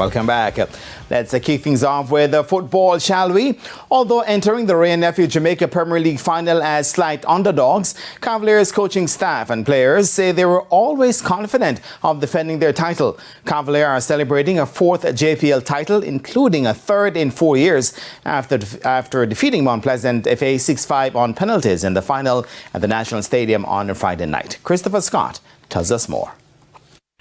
Welcome back. Let's kick things off with football, shall we? Although entering the Ray and Nephew Jamaica Premier League final as slight underdogs, Cavalier's coaching staff and players say they were always confident of defending their title. Cavalier are celebrating a fourth JPL title, including a third in 4 years, after defeating Mount Pleasant FA 6-5 on penalties in the final at the National Stadium on Friday night. Christopher Scott tells us more.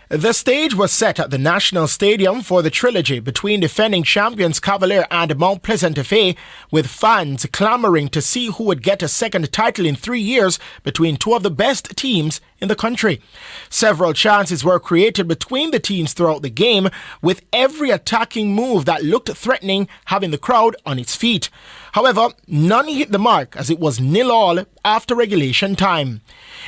The stage was set at the National Stadium for the trilogy between defending champions Cavalier and Mount Pleasant FA, with fans clamouring to see who would get a second title in 3 years between two of the best teams in the country. Several chances were created between the teams throughout the game, with every attacking move that looked threatening having the crowd on its feet. However, none hit the mark as it was 0-0 after regulation time.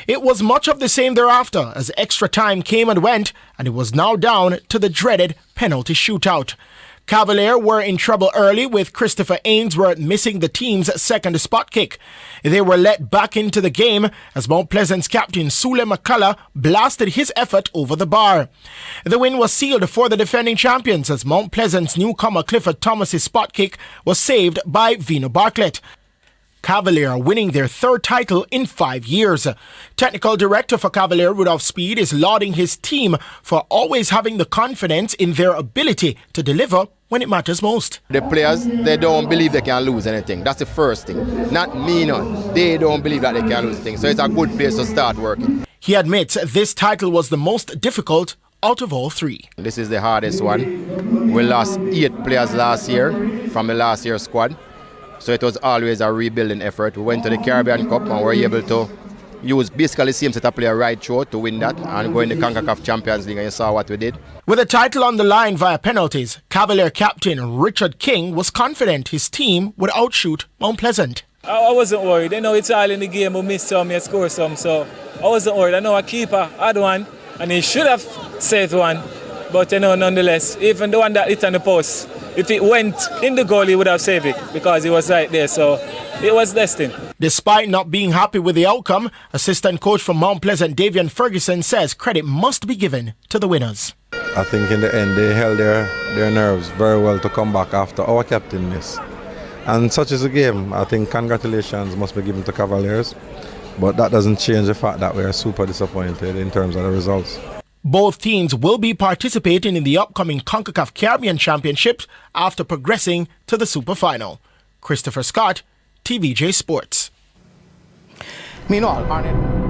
It was much of the same thereafter as extra time came and went, and it was now down to the dreaded penalty shootout. Cavalier were in trouble early, with Christopher Ainsworth missing the team's second spot kick. They were let back into the game as Mount Pleasant's captain Sule McCullough blasted his effort over the bar. The win was sealed for the defending champions as Mount Pleasant's newcomer Clifford Thomas's spot kick was saved by Vino Bartlett. Cavalier winning their third title in 5 years. Technical director for Cavalier, Rudolph Speed, is lauding his team for always having the confidence in their ability to deliver when it matters most. The players, they don't believe they can lose anything. That's the first thing. Not me, none. They don't believe that they can lose things. So it's a good place to start working. He admits this title was the most difficult out of all three. This is the hardest one. We lost 8 players last year from the last year's squad. So it was always a rebuilding effort. We went to the Caribbean Cup and were able to use basically the same set of player right through to win that and go in the CONCACAF Champions League, and you saw what we did. With the title on the line via penalties, Cavalier captain Richard King was confident his team would outshoot Mount Pleasant. I wasn't worried. I know it's all in the game. We missed some, we score some, so I wasn't worried. I know a keeper had one and he should have saved one, but nonetheless, even the one that hit on the post, if it went in the goal, he would have saved it because he was right there, so it was destined. Despite not being happy with the outcome, assistant coach from Mount Pleasant, Davian Ferguson, says credit must be given to the winners. I think in the end they held their nerves very well to come back after our captain missed. And such is the game. I think congratulations must be given to Cavaliers, but that doesn't change the fact that we are super disappointed in terms of the results. Both teams will be participating in the upcoming CONCACAF Caribbean Championships after progressing to the Super Final. Christopher Scott, TVJ Sports. Meanwhile, Arnett.